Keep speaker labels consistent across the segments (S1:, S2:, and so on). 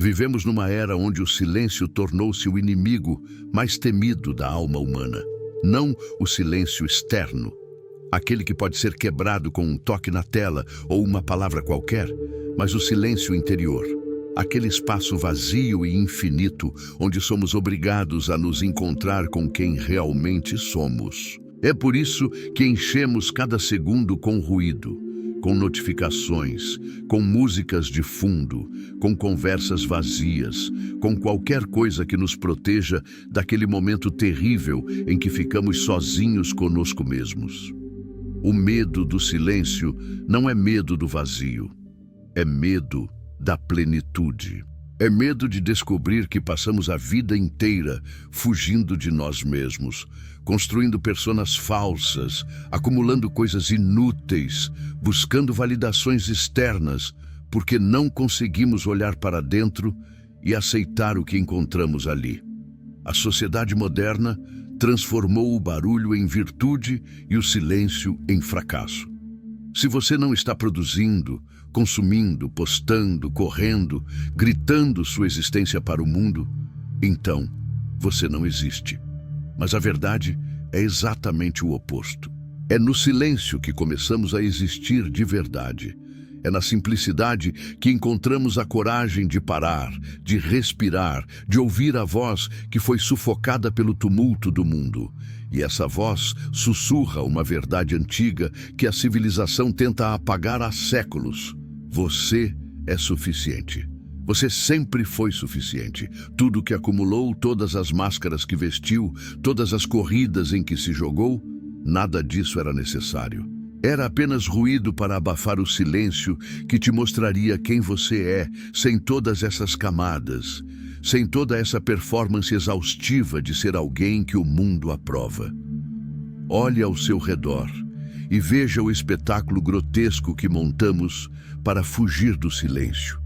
S1: Vivemos numa era onde o silêncio tornou-se o inimigo mais temido da alma humana. Não o silêncio externo, aquele que pode ser quebrado com um toque na tela ou uma palavra qualquer, mas o silêncio interior, aquele espaço vazio e infinito onde somos obrigados a nos encontrar com quem realmente somos. É por isso que enchemos cada segundo com ruído, com notificações, com músicas de fundo, com conversas vazias, com qualquer coisa que nos proteja daquele momento terrível em que ficamos sozinhos conosco mesmos. O medo do silêncio não é medo do vazio, é medo da plenitude. É medo de descobrir que passamos a vida inteira fugindo de nós mesmos, construindo personas falsas, acumulando coisas inúteis, buscando validações externas, porque não conseguimos olhar para dentro e aceitar o que encontramos ali. A sociedade moderna transformou o barulho em virtude e o silêncio em fracasso. Se você não está produzindo, consumindo, postando, correndo, gritando sua existência para o mundo, então você não existe. Mas a verdade é exatamente o oposto. É no silêncio que começamos a existir de verdade. É na simplicidade que encontramos a coragem de parar, de respirar, de ouvir a voz que foi sufocada pelo tumulto do mundo. E essa voz sussurra uma verdade antiga que a civilização tenta apagar há séculos. Você é suficiente. Você sempre foi suficiente. Tudo que acumulou, todas as máscaras que vestiu, todas as corridas em que se jogou, nada disso era necessário. Era apenas ruído para abafar o silêncio que te mostraria quem você é, sem todas essas camadas, sem toda essa performance exaustiva de ser alguém que o mundo aprova. Olhe ao seu redor e veja o espetáculo grotesco que montamos para fugir do silêncio.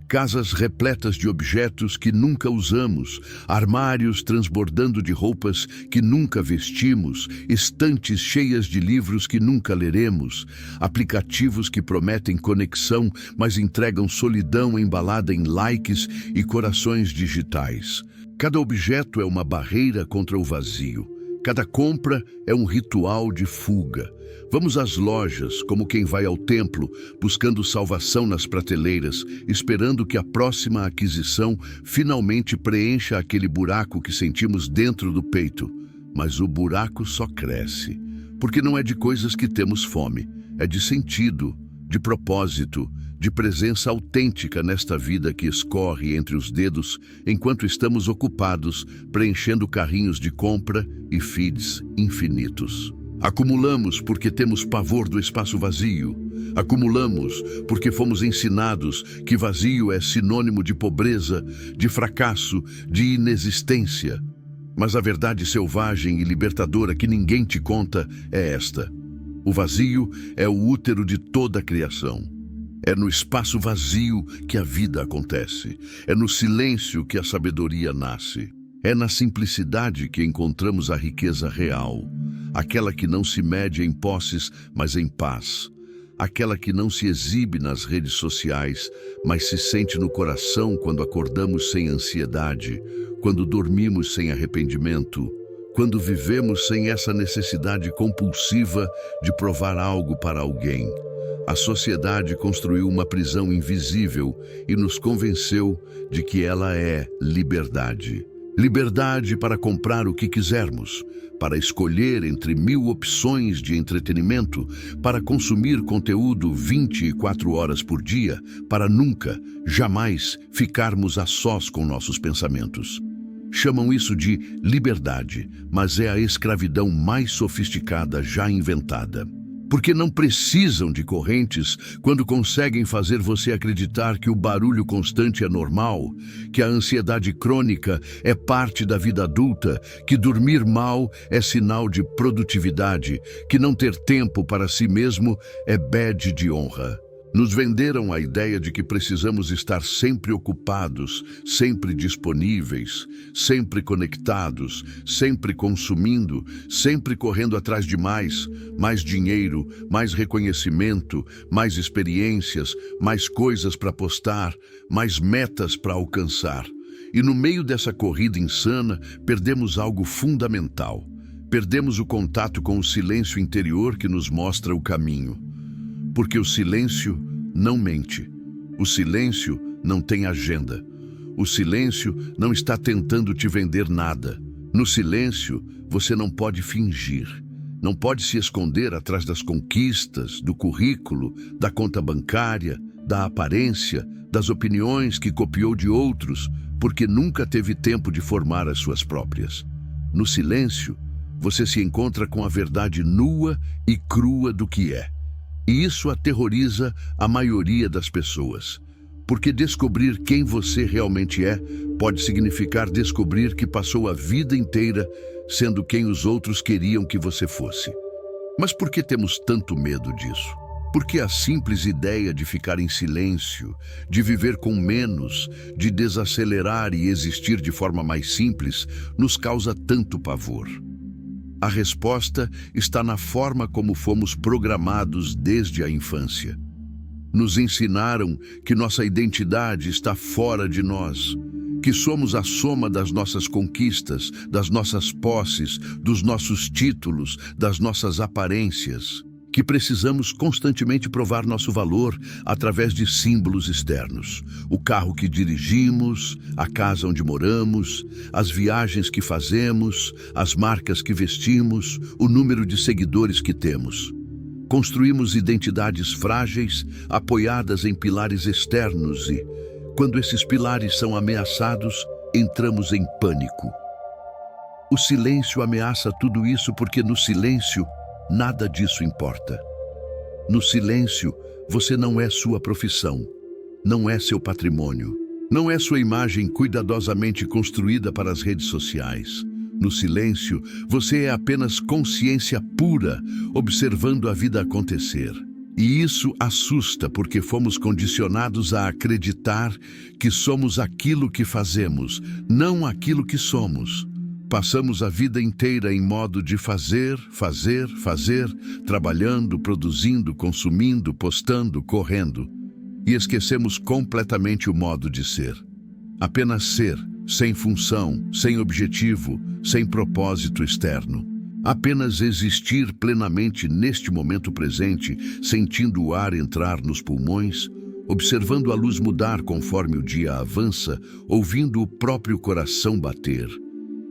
S1: Casas repletas de objetos que nunca usamos, armários transbordando de roupas que nunca vestimos, estantes cheias de livros que nunca leremos, aplicativos que prometem conexão, mas entregam solidão embalada em likes e corações digitais. Cada objeto é uma barreira contra o vazio. Cada compra é um ritual de fuga. Vamos às lojas como quem vai ao templo, buscando salvação nas prateleiras, esperando que a próxima aquisição finalmente preencha aquele buraco que sentimos dentro do peito. Mas o buraco só cresce, porque não é de coisas que temos fome, é de sentido, de propósito, de presença autêntica nesta vida que escorre entre os dedos enquanto estamos ocupados preenchendo carrinhos de compra e feeds infinitos. Acumulamos porque temos pavor do espaço vazio. Acumulamos porque fomos ensinados que vazio é sinônimo de pobreza, de fracasso, de inexistência. Mas a verdade selvagem e libertadora que ninguém te conta é esta. O vazio é o útero de toda a criação. É no espaço vazio que a vida acontece. É no silêncio que a sabedoria nasce. É na simplicidade que encontramos a riqueza real. Aquela que não se mede em posses, mas em paz. Aquela que não se exibe nas redes sociais, mas se sente no coração quando acordamos sem ansiedade, quando dormimos sem arrependimento, quando vivemos sem essa necessidade compulsiva de provar algo para alguém. A sociedade construiu uma prisão invisível e nos convenceu de que ela é liberdade. Liberdade para comprar o que quisermos, para escolher entre 1000 opções de entretenimento, para consumir conteúdo 24 horas por dia, para nunca, jamais ficarmos a sós com nossos pensamentos. Chamam isso de liberdade, mas é a escravidão mais sofisticada já inventada. Porque não precisam de correntes quando conseguem fazer você acreditar que o barulho constante é normal, que a ansiedade crônica é parte da vida adulta, que dormir mal é sinal de produtividade, que não ter tempo para si mesmo é badge de honra. Nos venderam a ideia de que precisamos estar sempre ocupados, sempre disponíveis, sempre conectados, sempre consumindo, sempre correndo atrás de mais dinheiro, mais reconhecimento, mais experiências, mais coisas para postar, mais metas para alcançar. E no meio dessa corrida insana, perdemos algo fundamental. Perdemos o contato com o silêncio interior que nos mostra o caminho. Porque o silêncio não mente. O silêncio não tem agenda. O silêncio não está tentando te vender nada. No silêncio, você não pode fingir. Não pode se esconder atrás das conquistas, do currículo, da conta bancária, da aparência, das opiniões que copiou de outros, porque nunca teve tempo de formar as suas próprias. No silêncio, você se encontra com a verdade nua e crua do que é. E isso aterroriza a maioria das pessoas, porque descobrir quem você realmente é pode significar descobrir que passou a vida inteira sendo quem os outros queriam que você fosse. Mas por que temos tanto medo disso? Porque a simples ideia de ficar em silêncio, de viver com menos, de desacelerar e existir de forma mais simples, nos causa tanto pavor. A resposta está na forma como fomos programados desde a infância. Nos ensinaram que nossa identidade está fora de nós, que somos a soma das nossas conquistas, das nossas posses, dos nossos títulos, das nossas aparências, que precisamos constantemente provar nosso valor através de símbolos externos. O carro que dirigimos, a casa onde moramos, as viagens que fazemos, as marcas que vestimos, o número de seguidores que temos. Construímos identidades frágeis, apoiadas em pilares externos e, quando esses pilares são ameaçados, entramos em pânico. O silêncio ameaça tudo isso porque no silêncio, nada disso importa. No silêncio, você não é sua profissão, não é seu patrimônio, não é sua imagem cuidadosamente construída para as redes sociais. No silêncio, você é apenas consciência pura, observando a vida acontecer. E isso assusta porque fomos condicionados a acreditar que somos aquilo que fazemos, não aquilo que somos. Passamos a vida inteira em modo de fazer, trabalhando, produzindo, consumindo, postando, correndo. E esquecemos completamente o modo de ser. Apenas ser, sem função, sem objetivo, sem propósito externo. Apenas existir plenamente neste momento presente, sentindo o ar entrar nos pulmões, observando a luz mudar conforme o dia avança, ouvindo o próprio coração bater.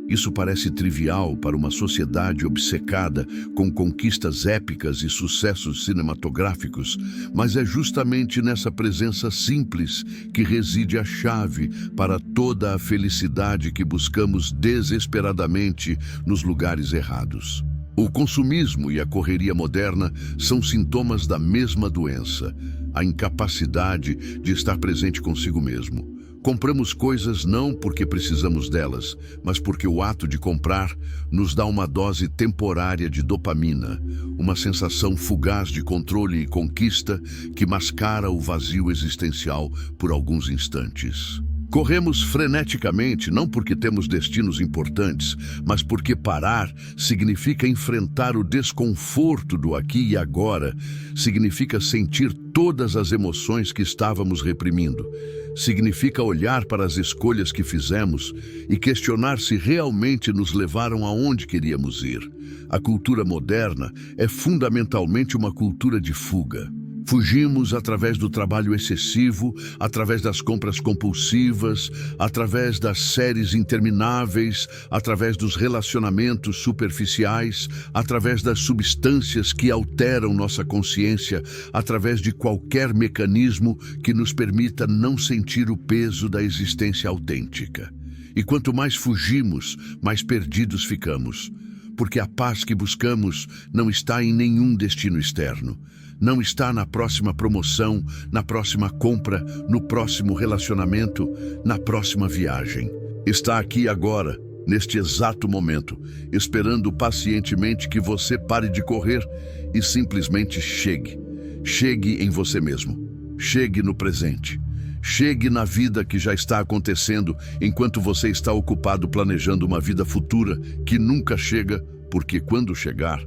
S1: Isso parece trivial para uma sociedade obcecada com conquistas épicas e sucessos cinematográficos, mas é justamente nessa presença simples que reside a chave para toda a felicidade que buscamos desesperadamente nos lugares errados. O consumismo e a correria moderna são sintomas da mesma doença, a incapacidade de estar presente consigo mesmo. Compramos coisas não porque precisamos delas, mas porque o ato de comprar nos dá uma dose temporária de dopamina, uma sensação fugaz de controle e conquista que mascara o vazio existencial por alguns instantes. Corremos freneticamente, não porque temos destinos importantes, mas porque parar significa enfrentar o desconforto do aqui e agora, significa sentir todas as emoções que estávamos reprimindo. Significa olhar para as escolhas que fizemos e questionar se realmente nos levaram aonde queríamos ir. A cultura moderna é fundamentalmente uma cultura de fuga. Fugimos através do trabalho excessivo, através das compras compulsivas, através das séries intermináveis, através dos relacionamentos superficiais, através das substâncias que alteram nossa consciência, através de qualquer mecanismo que nos permita não sentir o peso da existência autêntica. E quanto mais fugimos, mais perdidos ficamos, porque a paz que buscamos não está em nenhum destino externo. Não está na próxima promoção, na próxima compra, no próximo relacionamento, na próxima viagem. Está aqui agora, neste exato momento, esperando pacientemente que você pare de correr e simplesmente chegue. Chegue em você mesmo. Chegue no presente. Chegue na vida que já está acontecendo enquanto você está ocupado planejando uma vida futura que nunca chega, porque quando chegar,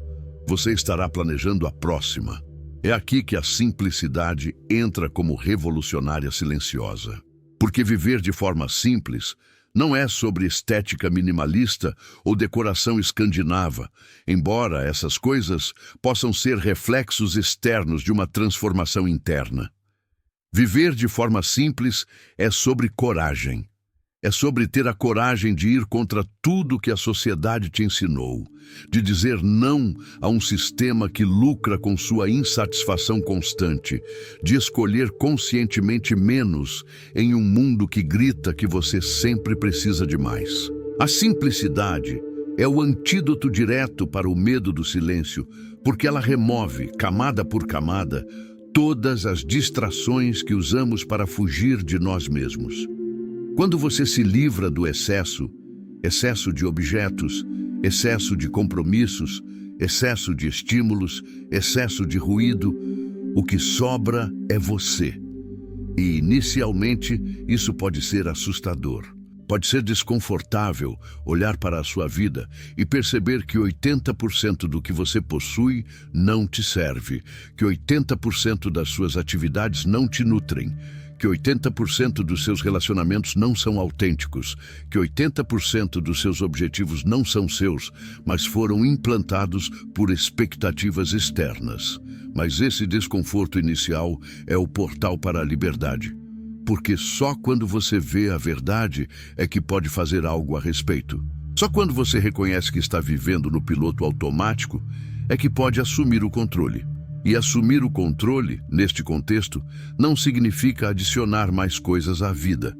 S1: você estará planejando a próxima. É aqui que a simplicidade entra como revolucionária silenciosa. Porque viver de forma simples não é sobre estética minimalista ou decoração escandinava, embora essas coisas possam ser reflexos externos de uma transformação interna. Viver de forma simples é sobre coragem. É sobre ter a coragem de ir contra tudo que a sociedade te ensinou, de dizer não a um sistema que lucra com sua insatisfação constante, de escolher conscientemente menos em um mundo que grita que você sempre precisa de mais. A simplicidade é o antídoto direto para o medo do silêncio, porque ela remove, camada por camada, todas as distrações que usamos para fugir de nós mesmos. Quando você se livra do excesso de objetos, excesso de compromissos, excesso de estímulos, excesso de ruído, o que sobra é você. E, inicialmente, isso pode ser assustador. Pode ser desconfortável olhar para a sua vida e perceber que 80% do que você possui não te serve, que 80% das suas atividades não te nutrem, que 80% dos seus relacionamentos não são autênticos, que 80% dos seus objetivos não são seus, mas foram implantados por expectativas externas. Mas esse desconforto inicial é o portal para a liberdade. Porque só quando você vê a verdade é que pode fazer algo a respeito. Só quando você reconhece que está vivendo no piloto automático é que pode assumir o controle. E assumir o controle, neste contexto, não significa adicionar mais coisas à vida.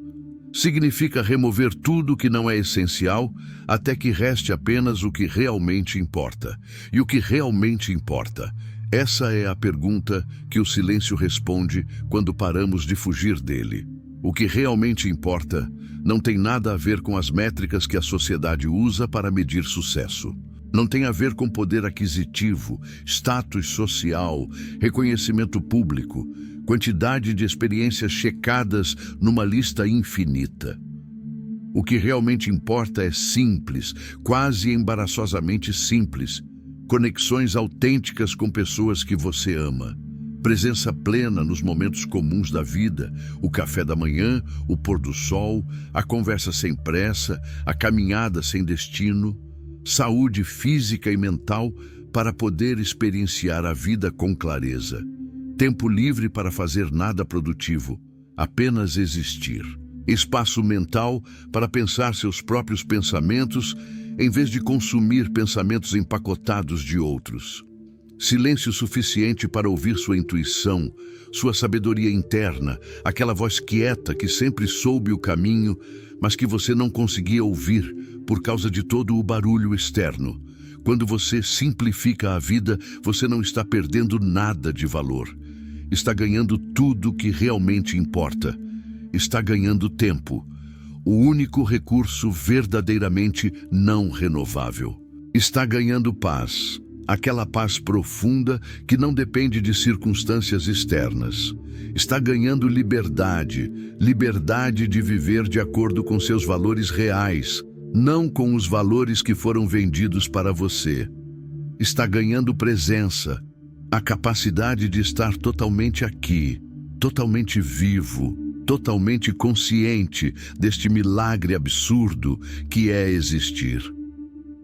S1: Significa remover tudo que não é essencial até que reste apenas o que realmente importa. E o que realmente importa? Essa é a pergunta que o silêncio responde quando paramos de fugir dele. O que realmente importa não tem nada a ver com as métricas que a sociedade usa para medir sucesso. Não tem a ver com poder aquisitivo, status social, reconhecimento público, quantidade de experiências checadas numa lista infinita. O que realmente importa é simples, quase embaraçosamente simples. Conexões autênticas com pessoas que você ama. Presença plena nos momentos comuns da vida, o café da manhã, o pôr do sol, a conversa sem pressa, a caminhada sem destino. Saúde física e mental para poder experienciar a vida com clareza. Tempo livre para fazer nada produtivo, apenas existir. Espaço mental para pensar seus próprios pensamentos em vez de consumir pensamentos empacotados de outros. Silêncio suficiente para ouvir sua intuição, sua sabedoria interna, aquela voz quieta que sempre soube o caminho, mas que você não conseguia ouvir por causa de todo o barulho externo. Quando você simplifica a vida, você não está perdendo nada de valor. Está ganhando tudo o que realmente importa. Está ganhando tempo. O único recurso verdadeiramente não renovável. Está ganhando paz, aquela paz profunda que não depende de circunstâncias externas. Está ganhando liberdade, liberdade de viver de acordo com seus valores reais, não com os valores que foram vendidos para você. Está ganhando presença, a capacidade de estar totalmente aqui, totalmente vivo, totalmente consciente deste milagre absurdo que é existir.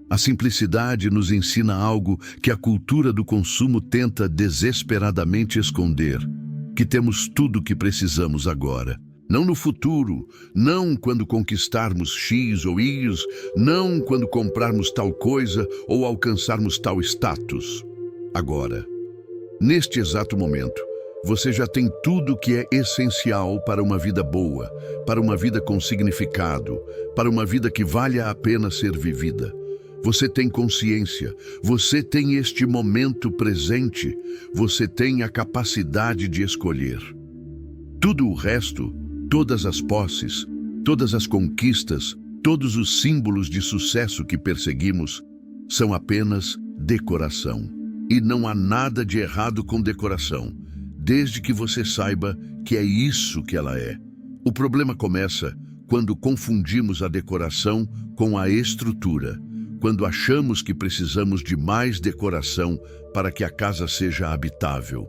S1: A simplicidade nos ensina algo que a cultura do consumo tenta desesperadamente esconder, que temos tudo o que precisamos agora. Não no futuro, não quando conquistarmos X ou Y, não quando comprarmos tal coisa ou alcançarmos tal status. Agora, neste exato momento, você já tem tudo o que é essencial para uma vida boa, para uma vida com significado, para uma vida que valha a pena ser vivida. Você tem consciência, você tem este momento presente, você tem a capacidade de escolher. Tudo o resto, todas as posses, todas as conquistas, todos os símbolos de sucesso que perseguimos, são apenas decoração. E não há nada de errado com decoração, desde que você saiba que é isso que ela é. O problema começa quando confundimos a decoração com a estrutura, quando achamos que precisamos de mais decoração para que a casa seja habitável,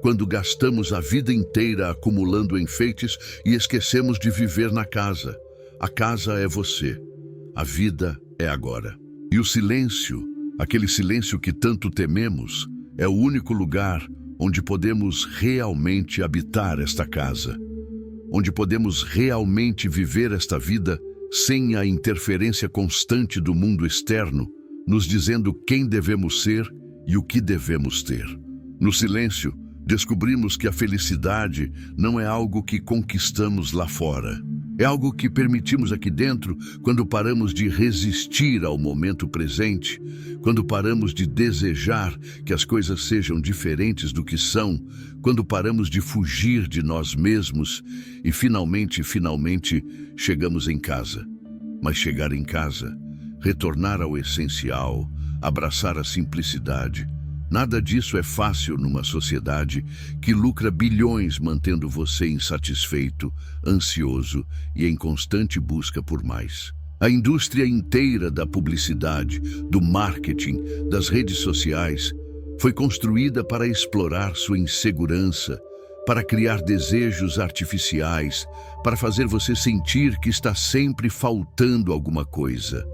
S1: quando gastamos a vida inteira acumulando enfeites e esquecemos de viver na casa. A casa é você, a vida é agora. E o silêncio, aquele silêncio que tanto tememos, é o único lugar onde podemos realmente habitar esta casa, onde podemos realmente viver esta vida sem a interferência constante do mundo externo, nos dizendo quem devemos ser e o que devemos ter. No silêncio, descobrimos que a felicidade não é algo que conquistamos lá fora. É algo que permitimos aqui dentro quando paramos de resistir ao momento presente, quando paramos de desejar que as coisas sejam diferentes do que são, quando paramos de fugir de nós mesmos e finalmente chegamos em casa. Mas chegar em casa, retornar ao essencial, abraçar a simplicidade, nada disso é fácil numa sociedade que lucra bilhões mantendo você insatisfeito, ansioso e em constante busca por mais. A indústria inteira da publicidade, do marketing, das redes sociais foi construída para explorar sua insegurança, para criar desejos artificiais, para fazer você sentir que está sempre faltando alguma coisa.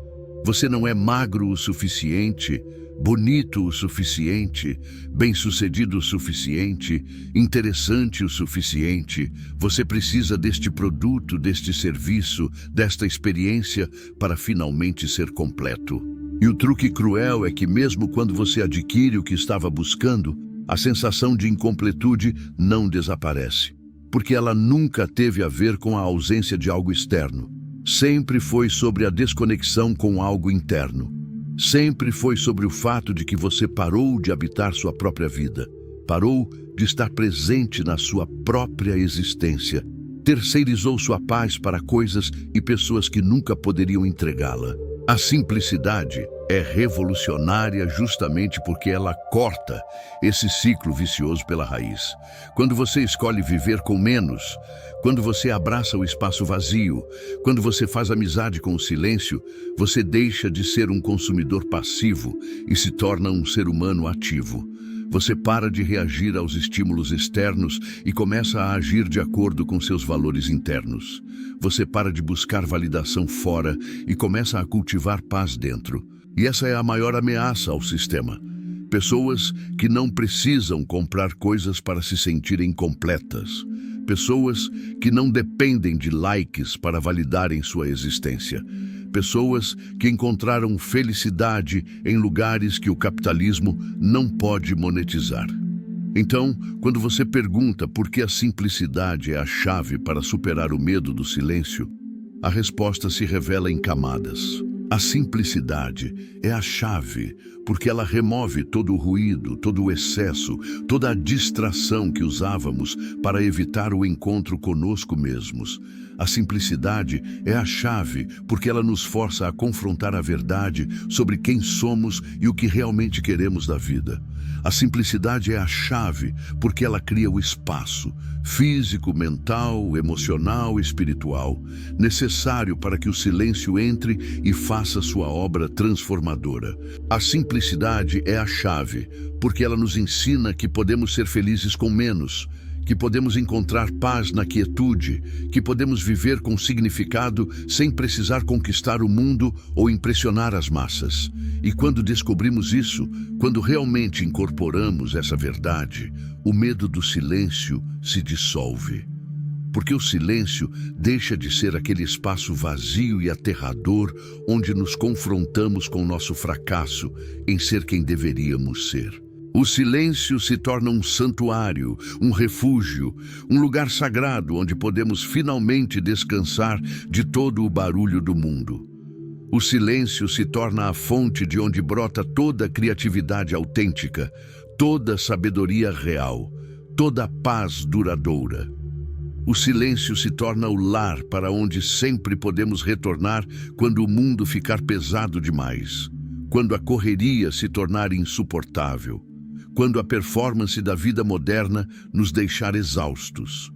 S1: Você não é magro o suficiente, bonito o suficiente, bem-sucedido o suficiente, interessante o suficiente. Você precisa deste produto, deste serviço, desta experiência para finalmente ser completo. E o truque cruel é que mesmo quando você adquire o que estava buscando, a sensação de incompletude não desaparece, porque ela nunca teve a ver com a ausência de algo externo. Sempre foi sobre a desconexão com algo interno. Sempre foi sobre o fato de que você parou de habitar sua própria vida, parou de estar presente na sua própria existência, terceirizou sua paz para coisas e pessoas que nunca poderiam entregá-la. A simplicidade é revolucionária justamente porque ela corta esse ciclo vicioso pela raiz. Quando você escolhe viver com menos, quando você abraça o espaço vazio, quando você faz amizade com o silêncio, você deixa de ser um consumidor passivo e se torna um ser humano ativo. Você para de reagir aos estímulos externos e começa a agir de acordo com seus valores internos. Você para de buscar validação fora e começa a cultivar paz dentro. E essa é a maior ameaça ao sistema. Pessoas que não precisam comprar coisas para se sentirem completas. Pessoas que não dependem de likes para validarem sua existência. Pessoas que encontraram felicidade em lugares que o capitalismo não pode monetizar. Então, quando você pergunta por que a simplicidade é a chave para superar o medo do silêncio, a resposta se revela em camadas. A simplicidade é a chave, porque ela remove todo o ruído, todo o excesso, toda a distração que usávamos para evitar o encontro conosco mesmos. A simplicidade é a chave, porque ela nos força a confrontar a verdade sobre quem somos e o que realmente queremos da vida. A simplicidade é a chave, porque ela cria o espaço físico, mental, emocional e espiritual necessário para que o silêncio entre e faça sua obra transformadora. A simplicidade é a chave, porque ela nos ensina que podemos ser felizes com menos, que podemos encontrar paz na quietude, que podemos viver com significado sem precisar conquistar o mundo ou impressionar as massas. E quando descobrimos isso, quando realmente incorporamos essa verdade, o medo do silêncio se dissolve. Porque o silêncio deixa de ser aquele espaço vazio e aterrador onde nos confrontamos com nosso fracasso em ser quem deveríamos ser. O silêncio se torna um santuário, um refúgio, um lugar sagrado onde podemos finalmente descansar de todo o barulho do mundo. O silêncio se torna a fonte de onde brota toda a criatividade autêntica, toda a sabedoria real, toda a paz duradoura. O silêncio se torna o lar para onde sempre podemos retornar quando o mundo ficar pesado demais, quando a correria se tornar insuportável, quando a performance da vida moderna nos deixar exaustos.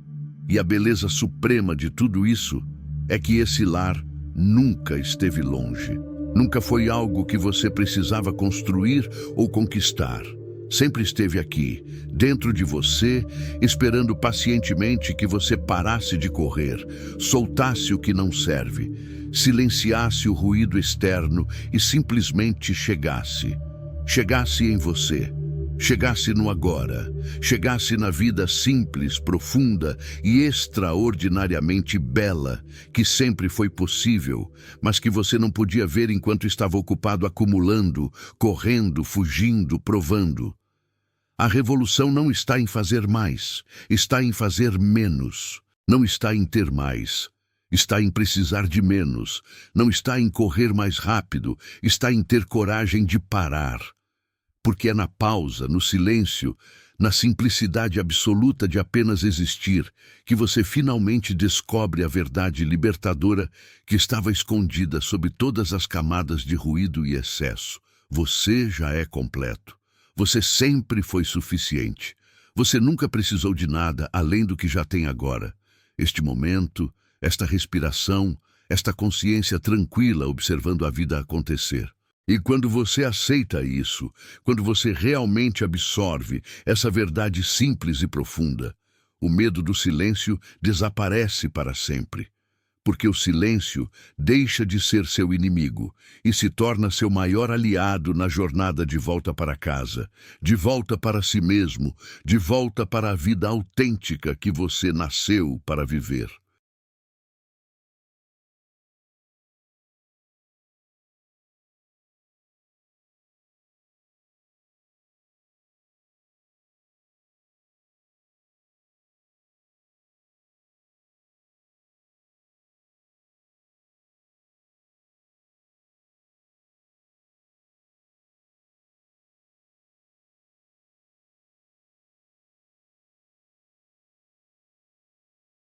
S1: E a beleza suprema de tudo isso é que esse lar nunca esteve longe. Nunca foi algo que você precisava construir ou conquistar. Sempre esteve aqui, dentro de você, esperando pacientemente que você parasse de correr, soltasse o que não serve, silenciasse o ruído externo e simplesmente chegasse. Chegasse em você. Chegasse no agora, chegasse na vida simples, profunda e extraordinariamente bela, que sempre foi possível, mas que você não podia ver enquanto estava ocupado acumulando, correndo, fugindo, provando. A revolução não está em fazer mais, está em fazer menos. Não está em ter mais, está em precisar de menos. Não está em correr mais rápido, está em ter coragem de parar. Porque é na pausa, no silêncio, na simplicidade absoluta de apenas existir, que você finalmente descobre a verdade libertadora que estava escondida sob todas as camadas de ruído e excesso. Você já é completo. Você sempre foi suficiente. Você nunca precisou de nada além do que já tem agora. Este momento, esta respiração, esta consciência tranquila observando a vida acontecer. E quando você aceita isso, quando você realmente absorve essa verdade simples e profunda, o medo do silêncio desaparece para sempre. Porque o silêncio deixa de ser seu inimigo e se torna seu maior aliado na jornada de volta para casa, de volta para si mesmo, de volta para a vida autêntica que você nasceu para viver.